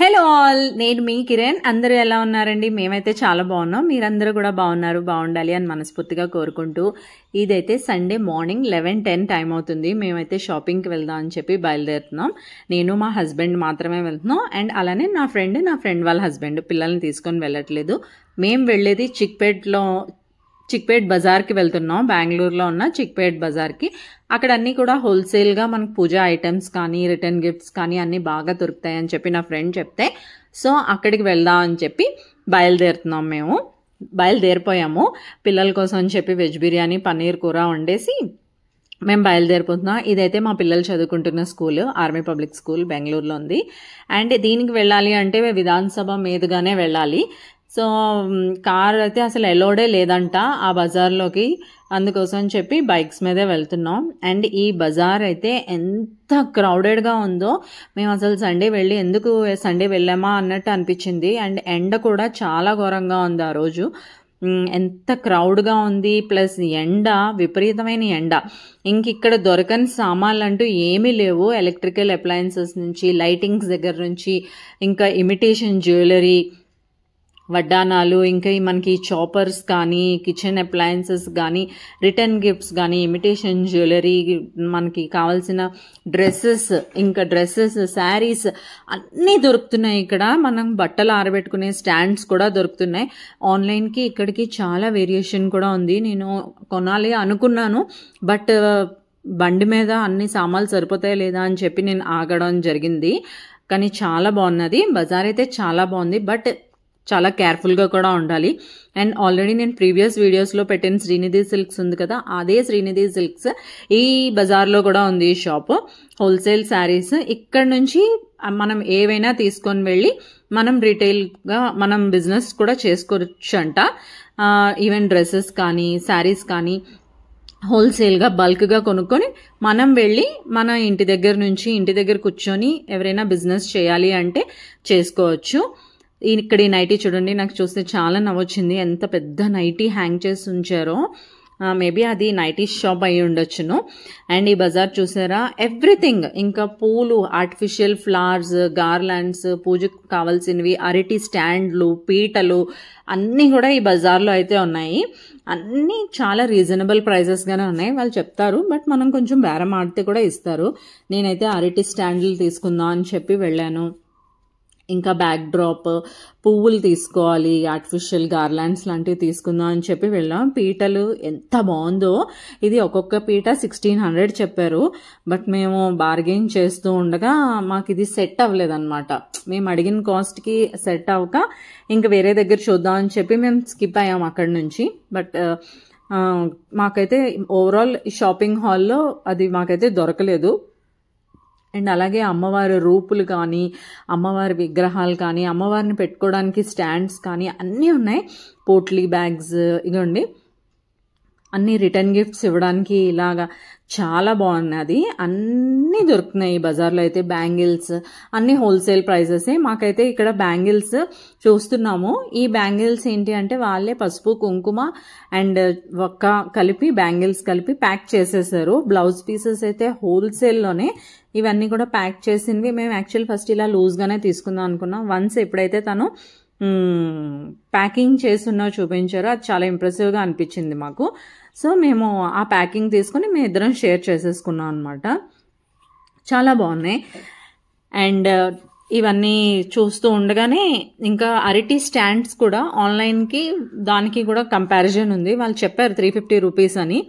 Hello all, నేను మీ కిరణ్. అందరూ ఎలా ఉన్నారండి? మేమైతే చాలా బాగున్నాం. మీరందరూ కూడా బాగున్నారు, బాగుండాలి అని మనస్ఫూర్తిగా కోరుకుంటూ, ఇదైతే సండే మార్నింగ్ 11:10 టైం అవుతుంది. మేమైతే షాపింగ్కి వెళ్దాం అని చెప్పి బయలుదేరుతున్నాం. నేను మా హస్బెండ్ మాత్రమే వెళ్తున్నాం. అండ్ అలానే నా ఫ్రెండ్ వాళ్ళ హస్బెండ్ పిల్లల్ని తీసుకొని వెళ్ళట్లేదు. మేము వెళ్ళేది చిక్పేట్ బజార్కి వెళ్తున్నాం. బెంగళూరులో ఉన్న చిక్పేట్ బజార్కి. అక్కడ అన్నీ కూడా హోల్సేల్గా మనకు పూజా ఐటమ్స్ కానీ రిటర్న్ గిఫ్ట్స్ కానీ అన్నీ బాగా దొరుకుతాయని చెప్పి నా ఫ్రెండ్ చెప్తే, సో అక్కడికి వెళ్దాం అని చెప్పి బయలుదేరుతున్నాం. మేము బయలుదేరిపోయాము. పిల్లల కోసం అని చెప్పి వెజ్ బిర్యానీ పన్నీర్ కూర వండేసి మేము బయలుదేరిపోతున్నాం. ఇదైతే మా పిల్లలు చదువుకుంటున్న స్కూల్, ఆర్మీ పబ్లిక్ స్కూల్ బెంగళూరులో ఉంది. అండ్ దీనికి వెళ్ళాలి అంటే విధానసభ మీదుగానే వెళ్ళాలి. సో కార్ అయితే అసలు ఎలోడే లేదంట ఆ బజార్లోకి. అందుకోసం చెప్పి బైక్స్ మీదే వెళ్తున్నాం. అండ్ ఈ బజార్ అయితే ఎంత క్రౌడెడ్గా ఉందో, మేము అసలు ఎందుకు సండే వెళ్ళామా అన్నట్టు అనిపించింది. అండ్ ఎండ కూడా చాలా ఘోరంగా ఉంది ఆ రోజు. ఎంత క్రౌడ్గా ఉంది, ప్లస్ ఎండ, విపరీతమైన ఎండ. ఇక్కడ దొరకని సామాన్లు అంటూ ఏమీ లేవు. ఎలక్ట్రికల్ అప్లయన్సెస్ నుంచి, లైటింగ్స్ దగ్గర నుంచి, ఇంకా ఇమిటేషన్ జ్యువెలరీ, వడ్డానాలు, ఇంకా మనకి చాపర్స్ కానీ, కిచెన్ అప్లయన్సెస్ కానీ, రిటర్న్ గిఫ్ట్స్ కానీ, ఇమిటేషన్ జ్యువెలరీ, మనకి కావాల్సిన డ్రెస్సెస్, శారీస్ అన్నీ దొరుకుతున్నాయి ఇక్కడ. మనం బట్టలు ఆరబెట్టుకునే స్టాండ్స్ కూడా దొరుకుతున్నాయి. ఆన్లైన్కి ఇక్కడికి చాలా వేరియేషన్ కూడా ఉంది. నేను కొనాలి అనుకున్నాను, బట్ బండి మీద అన్ని సామాన్లు సరిపోతాయా లేదా అని చెప్పి నేను ఆగడం జరిగింది. కానీ చాలా బాగున్నది బజార్ అయితే, చాలా బాగుంది. బట్ చాలా కేర్ఫుల్గా కూడా ఉండాలి. అండ్ ఆల్రెడీ నేను ప్రీవియస్ వీడియోస్లో పెట్టిన శ్రీనిధి సిల్క్స్ ఉంది కదా, అదే శ్రీనిధి సిల్క్స్ ఈ బజార్లో కూడా ఉంది ఈ షాప్. హోల్సేల్ శారీస్ ఇక్కడ నుంచి మనం ఏవైనా తీసుకొని వెళ్ళి మనం రీటైల్గా మనం బిజినెస్ కూడా చేసుకోవచ్చు అంట. ఈవెన్ డ్రెస్సెస్ కానీ శారీస్ కానీ హోల్సేల్గా బల్క్గా కొనుక్కొని మనం వెళ్ళి మన ఇంటి దగ్గర కూర్చొని ఎవరైనా బిజినెస్ చేయాలి అంటే చేసుకోవచ్చు. ఇక్కడ ఈ నైటీ చూడండి, నాకు చూస్తే చాలా నవ్వొచ్చింది. ఎంత పెద్ద నైటీ హ్యాంగ్ చేసి ఉంచారో. మేబీ అది నైటీ షాప్ అయి ఉండొచ్చును. అండ్ ఈ బజార్ చూసారా, ఎవ్రీథింగ్, ఇంకా పూలు, ఆర్టిఫిషియల్ ఫ్లవర్స్, గార్లాండ్స్, పూజకు కావాల్సినవి, అరటి స్టాండ్లు, పీటలు అన్నీ కూడా ఈ బజార్లో అయితే ఉన్నాయి. అన్నీ చాలా రీజనబుల్ ప్రైజెస్గానే ఉన్నాయి. వాళ్ళు చెప్తారు, బట్ మనం కొంచెం బేరం ఆడితే కూడా ఇస్తారు. నేనైతే అరటి స్టాండ్లు తీసుకుందాం అని చెప్పి వెళ్ళాను. ఇంకా బ్యాక్ డ్రాప్, పువ్వులు తీసుకోవాలి, ఆర్టిఫిషియల్ గార్లాండ్స్ లాంటివి తీసుకుందాం అని చెప్పి వెళ్ళాం. పీటలు ఎంత బాగుందో. ఇది ఒక్కొక్క పీట 1600 చెప్పారు. బట్ మేము బార్గెయిన్ చేస్తూ ఉండగా మాకు ఇది సెట్ అవ్వలేదన్నమాట. మేము అడిగిన కాస్ట్కి సెట్ అవ్వక ఇంకా వేరే దగ్గర చూద్దాం అని చెప్పి మేము స్కిప్ అయ్యాం అక్కడి నుంచి. బట్ మాకైతే ఓవరాల్ షాపింగ్ హాల్లో అది మాకైతే దొరకలేదు. అండ్ అలాగే అమ్మవారి రూపులు కానీ, అమ్మవారి విగ్రహాలు కానీ, అమ్మవారిని పెట్టుకోవడానికి స్టాండ్స్ కానీ అన్నీ ఉన్నాయి. పోట్లీ బ్యాగ్స్, ఇగోండి అన్ని రిటర్న్ గిఫ్ట్స్ ఇవ్వడానికి ఇలాగా చాలా బాగున్నది. అన్నీ దొరుకుతున్నాయి ఈ బజార్లో అయితే. బ్యాంగిల్స్ అన్ని హోల్సేల్ ప్రైజెసే. మాకైతే ఇక్కడ బ్యాంగిల్స్ చూస్తున్నాము. ఈ బ్యాంగిల్స్ ఏంటి అంటే వాళ్ళే పసుపు, కుంకుమ అండ్ ఒక్క కలిపి బ్యాంగిల్స్ కలిపి ప్యాక్ చేసేసారు. బ్లౌజ్ పీసెస్ అయితే హోల్సేల్లోనే ఇవన్నీ కూడా ప్యాక్ చేసినవి. మేము యాక్చువల్ ఫస్ట్ ఇలా లూజ్గానే తీసుకుందాం అనుకున్నాం. వన్స్ ఎప్పుడైతే తను ప్యాకింగ్ చేస్తున్నా చూపించారో అది చాలా ఇంప్రెసివ్గా అనిపించింది మాకు. సో మేము ఆ ప్యాకింగ్ తీసుకుని మేము ఇద్దరం షేర్ చేసేసుకున్నాం అనమాట. చాలా బాగున్నాయి. అండ్ ఇవన్నీ చూస్తూ ఉండగానే ఇంకా అరటి స్టాండ్స్ కూడా ఆన్లైన్కి దానికి కూడా కంపారిజన్ ఉంది. వాళ్ళు చెప్పారు 350 రూపీస్ అని,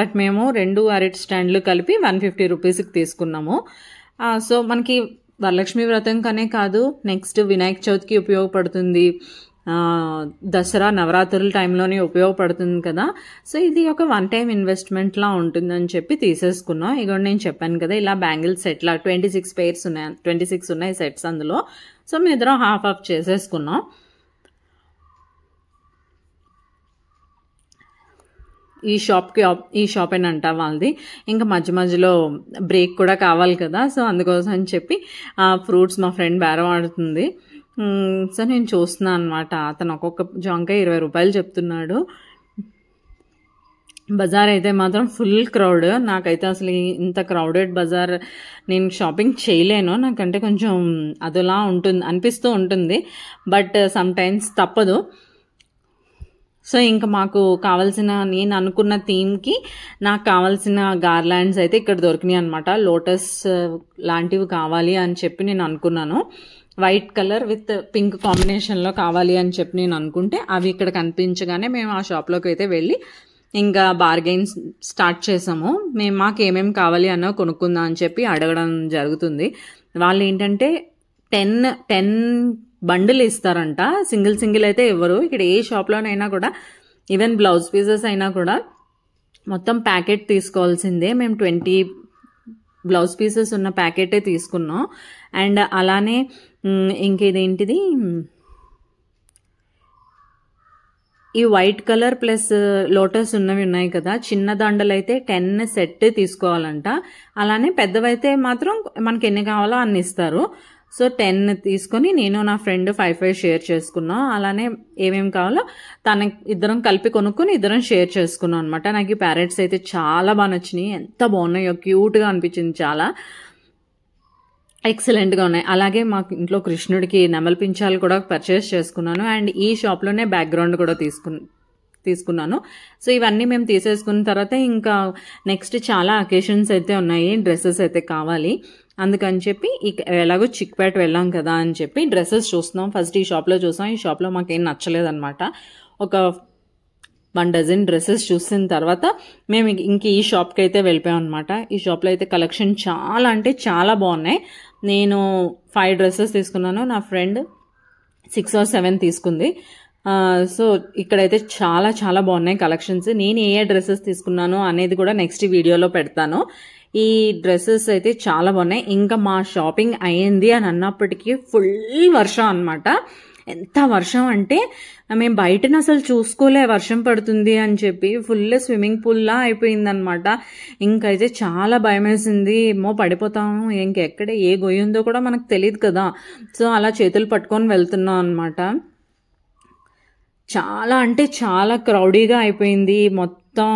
బట్ మేము 2 అరటి స్టాండ్లు కలిపి 150 రూపీస్కి తీసుకున్నాము. సో మనకి వరలక్ష్మి వ్రతం కనే కాదు, నెక్స్ట్ వినాయక చవితికి ఉపయోగపడుతుంది, దసరా నవరాత్రుల టైంలోనే ఉపయోగపడుతుంది కదా. సో ఇది ఒక వన్ టైం ఇన్వెస్ట్మెంట్లా ఉంటుందని చెప్పి తీసేసుకున్నాం. ఇక నేను చెప్పాను కదా, ఇలా బ్యాంగిల్ సెట్లా 26 పేర్స్ ఉన్నాయి, 26 ఉన్నాయి సెట్స్ అందులో. సో మేము ఇద్దరం హాఫ్ చేసేసుకున్నాం. ఈ షాపేనంట వాళ్ళది. ఇంకా మధ్యలో బ్రేక్ కూడా కావాలి కదా, సో అందుకోసం అని చెప్పి ఫ్రూట్స్ మా ఫ్రెండ్ బేరం ఆడుతుంది. సో నేను చూస్తున్నాను అనమాట. అతను ఒక్కొక్క జాంకాయ 20 రూపాయలు చెప్తున్నాడు. బజార్ అయితే మాత్రం ఫుల్ క్రౌడ్. నాకైతే అసలు ఇంత క్రౌడెడ్ బజార్ నేను షాపింగ్ చేయలేను. నాకంటే కొంచెం అదోలా అనిపిస్తూ ఉంటుంది. బట్ సమ్ టైమ్స్ తప్పదు. సో ఇంకా మాకు కావాల్సిన, నేను అనుకున్న థీమ్కి నాకు కావాల్సిన గార్లాండ్స్ అయితే ఇక్కడ దొరికినాయి అనమాట. లోటస్ లాంటివి కావాలి అని చెప్పి నేను అనుకున్నాను. వైట్ కలర్ విత్ పింక్ కాంబినేషన్లో కావాలి అని చెప్పి నేను అనుకుంటే అవి ఇక్కడ కనిపించగానే మేము ఆ షాప్లోకి అయితే వెళ్ళి ఇంకా బార్గెయిన్ స్టార్ట్ చేసాము. మాకు ఏమేమి కావాలి అన్న కొనుక్కుందాం అని చెప్పి అడగడం జరుగుతుంది. వాళ్ళు ఏంటంటే 10 బండిల్ ఇస్తారంట. సింగిల్ అయితే ఇవ్వరు. ఇక్కడ ఏ షాప్లోనైనా కూడా ఈవెన్ బ్లౌజ్ పీసెస్ అయినా కూడా మొత్తం ప్యాకెట్ తీసుకోవాల్సిందే. మేము 20 బ్లౌజ్ పీసెస్ ఉన్న ప్యాకెటే తీసుకున్నాం. అండ్ అలానే ఇంకేదేంటిది, ఈ వైట్ కలర్ ప్లస్ లోటస్ ఉన్నవి ఉన్నాయి కదా, చిన్న దండలు అయితే 10 సెట్ తీసుకోవాలంట. అలానే పెద్దవైతే మాత్రం మనకి ఎన్ని కావాలో అన్ని ఇస్తారు. సో 10 తీసుకొని నేను నా ఫ్రెండ్ 5 షేర్ చేసుకున్నాం. అలానే ఏమేమి కావాలో ఇద్దరం కలిపి కొనుక్కొని ఇద్దరం షేర్ చేసుకున్నాం అనమాట. నాకు ఈ ప్యారెట్స్ అయితే చాలా బాగా నచ్చినాయి. ఎంత బాగున్నాయో, క్యూట్గా అనిపించింది. చాలా ఎక్సలెంట్గా ఉన్నాయి. అలాగే మాకు ఇంట్లో కృష్ణుడికి నెమలి పించాలు కూడా పర్చేస్ చేసుకున్నాను. అండ్ ఈ షాప్లోనే బ్యాక్గ్రౌండ్ కూడా తీసుకున్నాను. సో ఇవన్నీ మేము తీసేసుకున్న తర్వాత ఇంకా నెక్స్ట్ చాలా అకేషన్స్ అయితే ఉన్నాయి. డ్రెస్సెస్ అయితే కావాలి. అందుకని చెప్పి ఎలాగో చిక్పేట వెళ్ళాం కదా అని చెప్పి డ్రెస్సెస్ చూస్తున్నాం. ఫస్ట్ ఈ షాప్లో చూసాం. ఈ షాప్లో మాకేం నచ్చలేదన్నమాట. ఒక 1 డజన్ డ్రెస్సెస్ చూసిన తర్వాత మేము ఇంక ఈ షాప్కి అయితే వెళ్ళిపోయాం అనమాట. ఈ షాప్లో అయితే కలెక్షన్ చాలా అంటే చాలా బాగున్నాయి. నేను 5 డ్రెస్సెస్ తీసుకున్నాను. నా ఫ్రెండ్ 6 or 7 తీసుకుంది. సో ఇక్కడైతే చాలా చాలా బాగున్నాయి కలెక్షన్స్. నేను ఏ డ్రెస్సెస్ తీసుకున్నాను అనేది కూడా నెక్స్ట్ వీడియోలో పెడతాను. ఈ డ్రెస్సెస్ అయితే చాలా బాగున్నాయి. ఇంకా మా షాపింగ్ అయ్యింది అని అన్నప్పటికీ ఫుల్ వర్షం అనమాట. ఎంత వర్షం అంటే మేము బయటను అసలు చూసుకోలే వర్షం పడుతుంది అని చెప్పి. ఫుల్ స్విమ్మింగ్ పూల్లా అయిపోయిందనమాట. ఇంకైతే చాలా భయం వేసింది. ఏమో పడిపోతాము, ఇంకెక్కడ ఏ గొయ్యి ఉందో కూడా మనకు తెలియదు కదా. సో అలా చేతులు పట్టుకొని వెళ్తున్నాం అనమాట. చాలా అంటే చాలా క్రౌడీగా అయిపోయింది మొత్తం.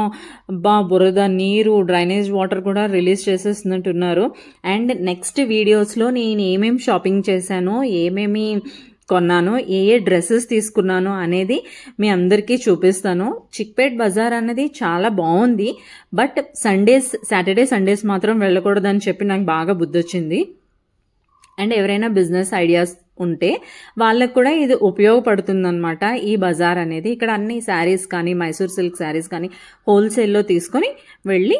బురద, నీరు, డ్రైనేజ్ వాటర్ కూడా రిలీజ్ చేసేస్తున్నట్టున్నారు. అండ్ నెక్స్ట్ వీడియోస్లో నేను ఏమేమి షాపింగ్ చేశానో, ఏమేమి కొన్నాను, ఏ డ్రెస్సెస్ తీసుకున్నాను అనేది మీ అందరికీ చూపిస్తాను. చిక్పేట్ బజార్ అనేది చాలా బాగుంది. బట్ సాటర్డే సండేస్ మాత్రం వెళ్ళకూడదని చెప్పి నాకు బాగా బుద్ధి వచ్చింది. అండ్ ఎవరైనా బిజినెస్ ఐడియాస్ ఉంటే వాళ్ళకు కూడా ఇది ఉపయోగపడుతుందన్నమాట. ఈ బజార్ అనేది ఇక్కడ అన్ని శారీస్ కానీ, మైసూర్ సిల్క్ శారీస్ కానీ హోల్సేల్లో తీసుకొని వెళ్ళి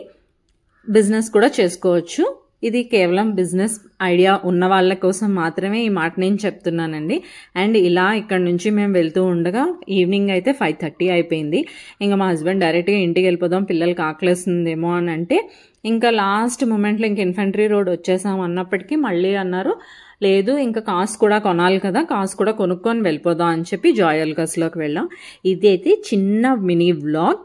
బిజినెస్ కూడా చేసుకోవచ్చు. ఇది కేవలం బిజినెస్ ఐడియా ఉన్న వాళ్ళ కోసం మాత్రమే ఈ మాట నేను చెప్తున్నానండి. అండ్ ఇలా ఇక్కడ నుంచి మేము వెళ్తూ ఉండగా ఈవినింగ్ అయితే 5:30 అయిపోయింది. ఇంకా మా హస్బెండ్ డైరెక్ట్గా ఇంటికి వెళ్ళిపోదాం, పిల్లలకి ఆకలేస్తుందేమో అని అంటే, ఇంకా లాస్ట్ మూమెంట్లో ఇంక ఇన్ఫెంట్రీ రోడ్ వచ్చేసాం అన్నప్పటికీ మళ్ళీ అన్నారు, లేదు ఇంకా కాసు కూడా కొనాలి కదా, కాసు కూడా కొనుక్కొని వెళ్ళిపోదాం అని చెప్పి జాయ్ ఆలుకాస్లోకి వెళ్ళాం. ఇది అయితే చిన్న మినీ వ్లాగ్.